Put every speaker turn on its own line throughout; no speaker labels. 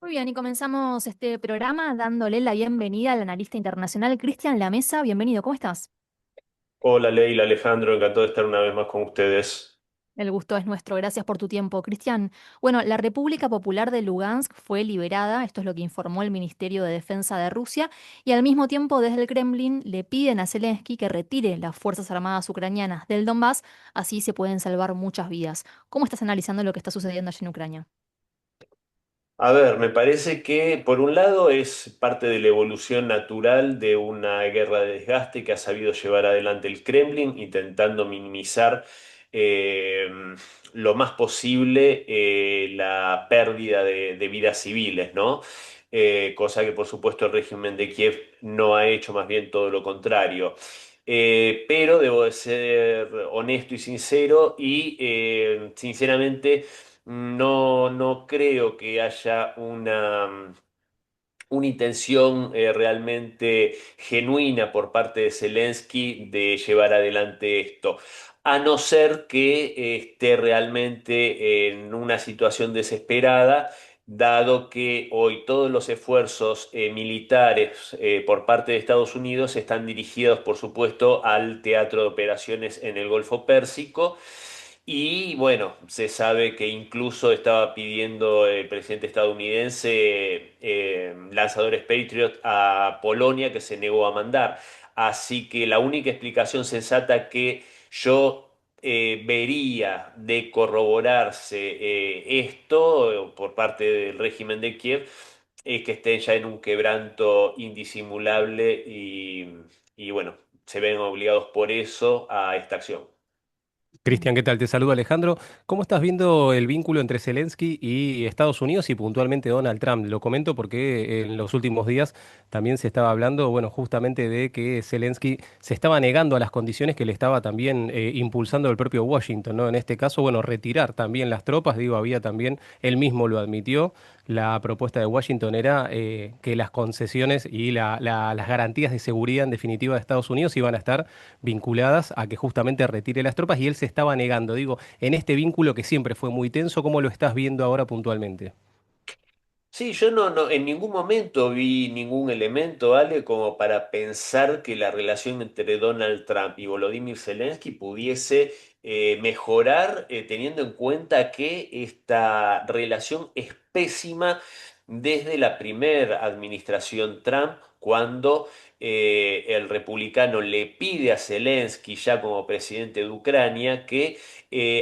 Muy bien, y comenzamos este programa dándole la bienvenida al analista internacional Cristian Lamesa. Bienvenido, ¿cómo estás?
Hola Leila, Alejandro, encantado de estar una vez más con ustedes.
El gusto es nuestro, gracias por tu tiempo. Cristian, bueno, la República Popular de Lugansk fue liberada, esto es lo que informó el Ministerio de Defensa de Rusia, y al mismo tiempo desde el Kremlin le piden a Zelensky que retire las Fuerzas Armadas ucranianas del Donbass, así se pueden salvar muchas vidas. ¿Cómo estás analizando lo que está sucediendo allí en Ucrania?
A ver, me parece que por un lado es parte de la evolución natural de una guerra de desgaste que ha sabido llevar adelante el Kremlin, intentando minimizar eh, lo más posible la pérdida de vidas civiles, ¿no? Cosa que por supuesto el régimen de Kiev no ha hecho, más bien todo lo contrario. Pero debo de ser honesto y sincero y sinceramente no creo que haya una intención realmente genuina por parte de Zelensky de llevar adelante esto, a no ser que esté realmente en una situación desesperada, dado que hoy todos los esfuerzos militares por parte de Estados Unidos están dirigidos, por supuesto, al teatro de operaciones en el Golfo Pérsico. Y bueno, se sabe que incluso estaba pidiendo el presidente estadounidense lanzadores Patriot a Polonia que se negó a mandar. Así que la única explicación sensata que yo vería de corroborarse esto por parte del régimen de Kiev es que estén ya en un quebranto indisimulable y bueno, se ven obligados por eso a esta acción.
Mm.
Cristian, ¿qué tal? Te saludo Alejandro. ¿Cómo estás viendo el vínculo entre Zelensky y Estados Unidos y puntualmente Donald Trump? Lo comento porque en los últimos días también se estaba hablando, bueno, justamente de que Zelensky se estaba negando a las condiciones que le estaba también impulsando el propio Washington, ¿no? En este caso, bueno, retirar también las tropas, digo, había también, él mismo lo admitió, la propuesta de Washington era que las concesiones y las garantías de seguridad en definitiva de Estados Unidos iban a estar vinculadas a que justamente retire las tropas y él se estaba negando. Digo, en este vínculo que siempre fue muy tenso, ¿cómo lo estás viendo ahora puntualmente?
Sí, yo no, en ningún momento vi ningún elemento, Ale, como para pensar que la relación entre Donald Trump y Volodymyr Zelensky pudiese mejorar, teniendo en cuenta que esta relación es pésima desde la primera administración Trump, cuando el republicano le pide a Zelensky, ya como presidente de Ucrania, que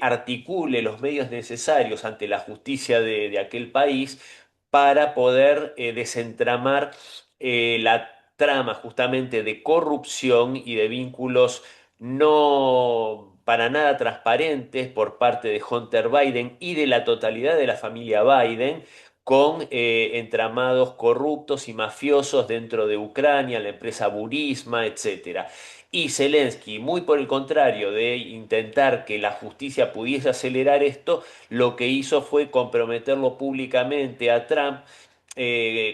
articule los medios necesarios ante la justicia de aquel país para poder desentramar la trama justamente de corrupción y de vínculos no para nada transparentes por parte de Hunter Biden y de la totalidad de la familia Biden con entramados corruptos y mafiosos dentro de Ucrania, la empresa Burisma, etcétera. Y Zelensky, muy por el contrario de intentar que la justicia pudiese acelerar esto, lo que hizo fue comprometerlo públicamente a Trump,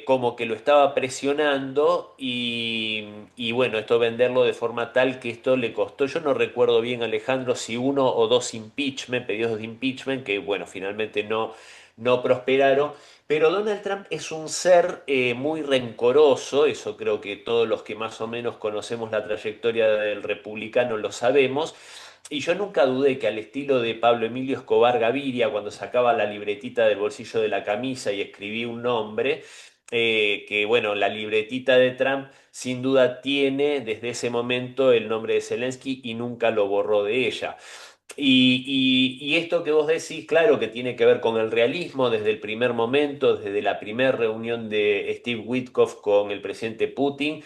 como que lo estaba presionando y bueno, esto venderlo de forma tal que esto le costó, yo no recuerdo bien Alejandro, si uno o dos impeachment, pedidos de impeachment, que bueno, finalmente no prosperaron. Pero Donald Trump es un ser muy rencoroso, eso creo que todos los que más o menos conocemos la trayectoria del republicano lo sabemos. Y yo nunca dudé que al estilo de Pablo Emilio Escobar Gaviria, cuando sacaba la libretita del bolsillo de la camisa y escribía un nombre, que bueno, la libretita de Trump sin duda tiene desde ese momento el nombre de Zelensky y nunca lo borró de ella. Y esto que vos decís, claro que tiene que ver con el realismo desde el primer momento, desde la primera reunión de Steve Witkoff con el presidente Putin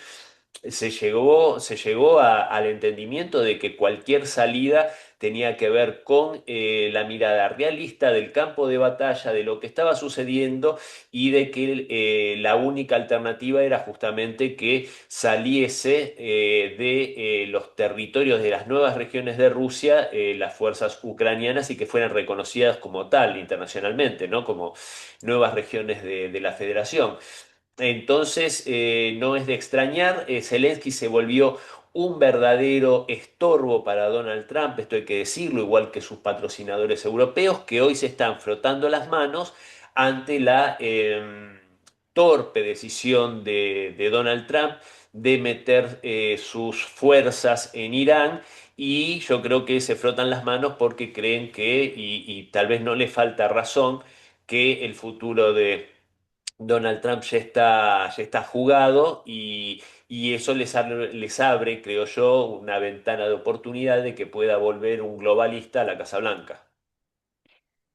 se llegó al entendimiento de que cualquier salida tenía que ver con la mirada realista del campo de batalla, de lo que estaba sucediendo y de que la única alternativa era justamente que saliese de los territorios de las nuevas regiones de Rusia las fuerzas ucranianas y que fueran reconocidas como tal internacionalmente, ¿no? Como nuevas regiones de la federación. Entonces, no es de extrañar, Zelensky se volvió un verdadero estorbo para Donald Trump, esto hay que decirlo, igual que sus patrocinadores europeos, que hoy se están frotando las manos ante torpe decisión de Donald Trump de meter sus fuerzas en Irán y yo creo que se frotan las manos porque creen que, y tal vez no les falta razón, que el futuro de Donald Trump ya está jugado y eso les abre, creo yo, una ventana de oportunidad de que pueda volver un globalista a la Casa Blanca.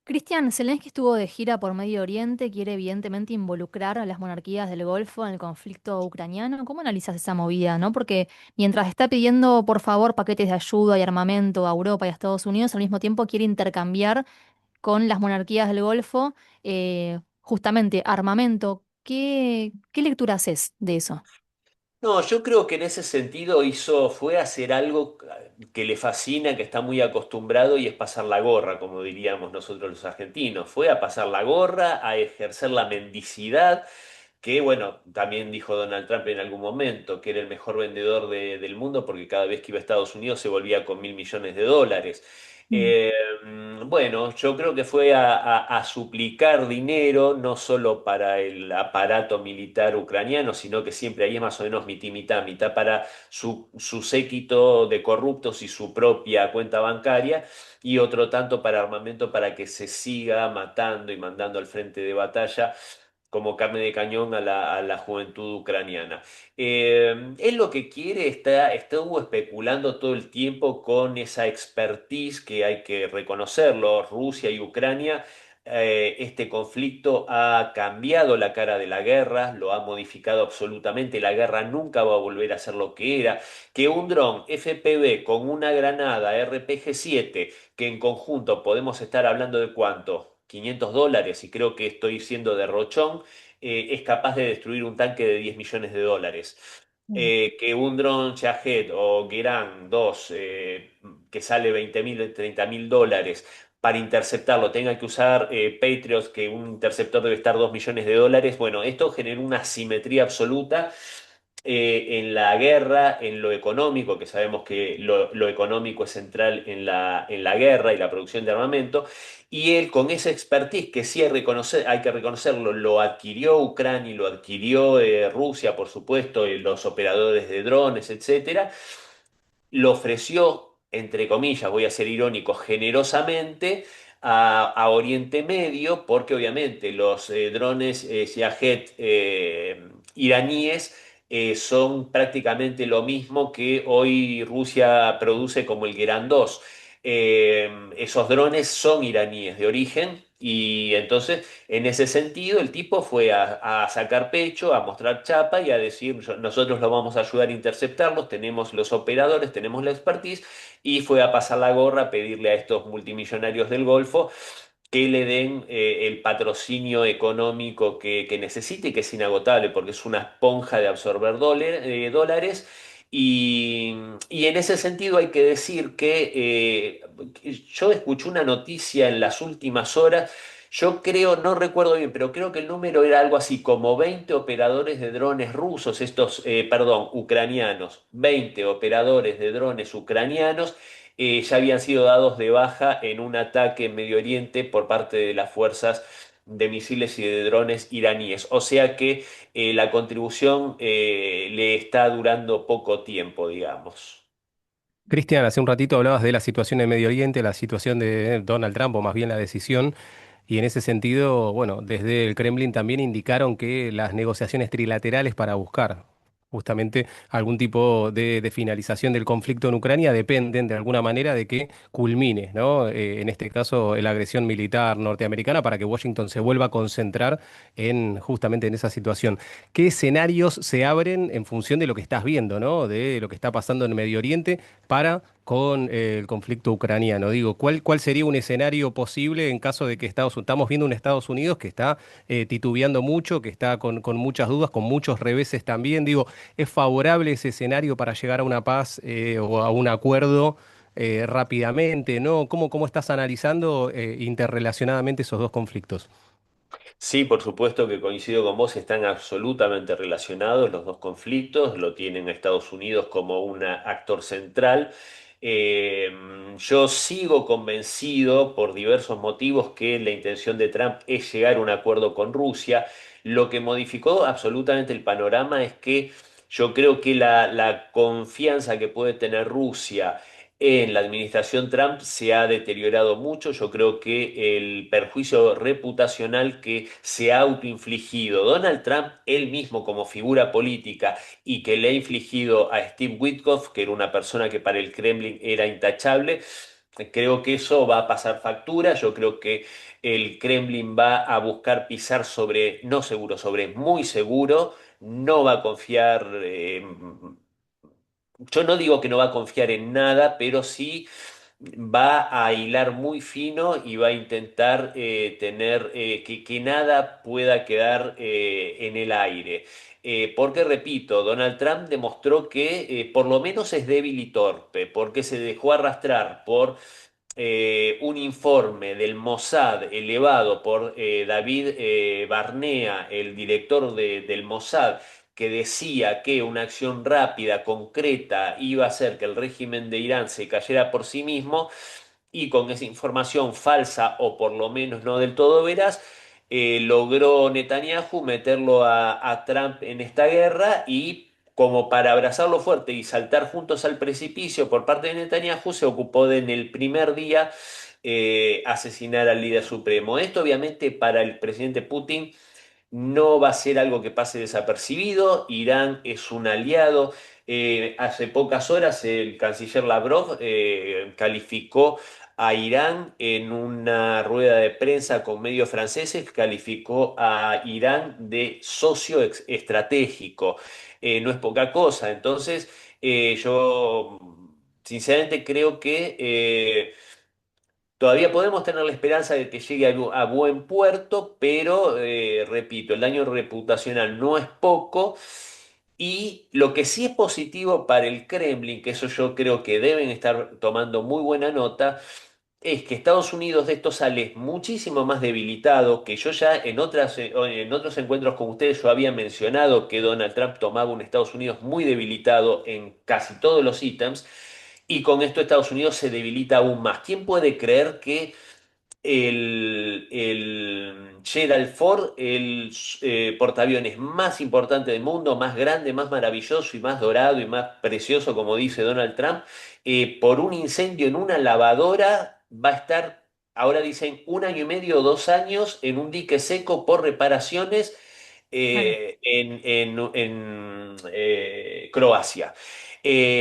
Cristian, Zelensky estuvo de gira por Medio Oriente, quiere evidentemente involucrar a las monarquías del Golfo en el conflicto ucraniano. ¿Cómo analizas esa movida, no? Porque mientras está pidiendo, por favor, paquetes de ayuda y armamento a Europa y a Estados Unidos, al mismo tiempo quiere intercambiar con las monarquías del Golfo justamente armamento. ¿Qué lectura haces de eso?
No, yo creo que en ese sentido fue a hacer algo que le fascina, que está muy acostumbrado y es pasar la gorra, como diríamos nosotros los argentinos. Fue a pasar la gorra, a ejercer la mendicidad que bueno, también dijo Donald Trump en algún momento que era el mejor vendedor del mundo porque cada vez que iba a Estados Unidos se volvía con $1.000 millones.
Mm.
Bueno, yo creo que fue a suplicar dinero, no solo para el aparato militar ucraniano, sino que siempre ahí es más o menos mitad, mitad para su séquito de corruptos y su propia cuenta bancaria, y otro tanto para armamento para que se siga matando y mandando al frente de batalla como carne de cañón a la juventud ucraniana. Él lo que quiere, estuvo especulando todo el tiempo con esa expertise que hay que reconocerlo, Rusia y Ucrania. Este conflicto ha cambiado la cara de la guerra, lo ha modificado absolutamente. La guerra nunca va a volver a ser lo que era. Que un dron FPV con una granada RPG-7 que en conjunto podemos estar hablando de cuánto, $500, y creo que estoy siendo derrochón, es capaz de destruir un tanque de $10 millones.
Mm.
Que un dron Shahed o Geran 2 que sale 20.000, $30.000 para interceptarlo, tenga que usar Patriots, que un interceptor debe estar $2 millones. Bueno, esto genera una asimetría absoluta en la guerra, en lo económico, que sabemos que lo económico es central en la guerra y la producción de armamento, y él con esa expertise que sí hay que reconocerlo, lo adquirió Ucrania y lo adquirió Rusia, por supuesto, los operadores de drones, etcétera, lo ofreció, entre comillas, voy a ser irónico, generosamente a Oriente Medio, porque obviamente los drones Shahed iraníes son prácticamente lo mismo que hoy Rusia produce como el Geran 2. Esos drones son iraníes de origen y entonces en ese sentido el tipo fue a sacar pecho, a mostrar chapa y a decir: Nosotros lo vamos a ayudar a interceptarlos, tenemos los operadores, tenemos la expertise", y fue a pasar la gorra a pedirle a estos multimillonarios del Golfo que le den el patrocinio económico que necesite y que es inagotable porque es una esponja de absorber dólares. Y, y en ese sentido hay que decir que yo escuché una noticia en las últimas horas. Yo creo, no recuerdo bien, pero creo que el número era algo así como 20 operadores de drones rusos, perdón, ucranianos, 20 operadores de drones ucranianos ya habían sido dados de baja en un ataque en Medio Oriente por parte de las fuerzas de misiles y de drones iraníes. O sea que la contribución le está durando poco tiempo, digamos.
Cristian, hace un ratito hablabas de la situación en Medio Oriente, la situación de Donald Trump, o más bien la decisión, y en ese sentido, bueno, desde el Kremlin también indicaron que las negociaciones trilaterales para buscar justamente algún tipo de finalización del conflicto en Ucrania dependen de alguna manera de que culmine, ¿no? En este caso, la agresión militar norteamericana para que Washington se vuelva a concentrar en justamente en esa situación. ¿Qué escenarios se abren en función de lo que estás viendo, ¿no? De lo que está pasando en Medio Oriente para con el conflicto ucraniano? Digo, ¿cuál sería un escenario posible en caso de que estamos viendo un Estados Unidos que está titubeando mucho, que está con muchas dudas, con muchos reveses también? Digo, ¿es favorable ese escenario para llegar a una paz o a un acuerdo rápidamente, ¿no? ¿Cómo estás analizando interrelacionadamente esos dos conflictos?
Sí, por supuesto que coincido con vos, están absolutamente relacionados los dos conflictos, lo tienen a Estados Unidos como un actor central. Eh, yo sigo convencido por diversos motivos que la intención de Trump es llegar a un acuerdo con Rusia. Lo que modificó absolutamente el panorama es que yo creo que la confianza que puede tener Rusia en la administración Trump se ha deteriorado mucho. Yo creo que el perjuicio reputacional que se ha autoinfligido Donald Trump, él mismo como figura política, y que le ha infligido a Steve Witkoff, que era una persona que para el Kremlin era intachable, creo que eso va a pasar factura. Yo creo que el Kremlin va a buscar pisar sobre, no seguro, sobre muy seguro. No va a confiar, yo no digo que no va a confiar en nada, pero sí va a hilar muy fino y va a intentar tener que nada pueda quedar en el aire. Porque, repito, Donald Trump demostró que por lo menos es débil y torpe, porque se dejó arrastrar por un informe del Mossad elevado por David Barnea, el director del Mossad, que decía que una acción rápida, concreta, iba a hacer que el régimen de Irán se cayera por sí mismo, y con esa información falsa, o por lo menos no del todo veraz, logró Netanyahu meterlo a Trump en esta guerra, y como para abrazarlo fuerte y saltar juntos al precipicio por parte de Netanyahu, se ocupó de en el primer día asesinar al líder supremo. Esto obviamente para el presidente Putin no va a ser algo que pase desapercibido. Irán es un aliado. Hace pocas horas el canciller Lavrov calificó a Irán en una rueda de prensa con medios franceses, calificó a Irán de socio estratégico. No es poca cosa. Entonces, yo sinceramente creo que todavía podemos tener la esperanza de que llegue a buen puerto, pero repito, el daño reputacional no es poco. Y lo que sí es positivo para el Kremlin, que eso yo creo que deben estar tomando muy buena nota, es que Estados Unidos de esto sale muchísimo más debilitado. Que yo ya en otros encuentros con ustedes yo había mencionado que Donald Trump tomaba un Estados Unidos muy debilitado en casi todos los ítems, y con esto Estados Unidos se debilita aún más. ¿Quién puede creer que el Gerald Ford, el portaaviones más importante del mundo, más grande, más maravilloso y más dorado y más precioso, como dice Donald Trump, por un incendio en una lavadora va a estar, ahora dicen, 1 año y medio o 2 años en un dique seco por reparaciones
Claro.
en Croacia?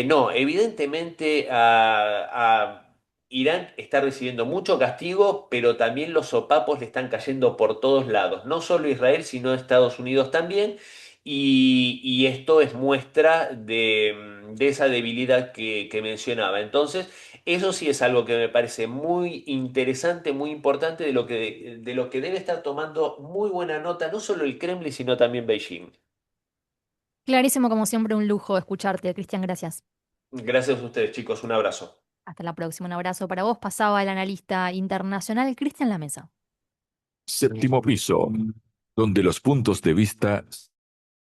No, evidentemente a Irán está recibiendo mucho castigo, pero también los sopapos le están cayendo por todos lados, no solo Israel, sino Estados Unidos también, y esto es muestra de esa debilidad que mencionaba. Entonces, eso sí es algo que me parece muy interesante, muy importante, de lo que debe estar tomando muy buena nota, no solo el Kremlin, sino también Beijing.
Clarísimo, como siempre, un lujo escucharte, Cristian, gracias.
Gracias a ustedes, chicos, un abrazo.
Hasta la próxima, un abrazo para vos. Pasaba el analista internacional Cristian Lamesa.
Séptimo piso, donde los puntos de vista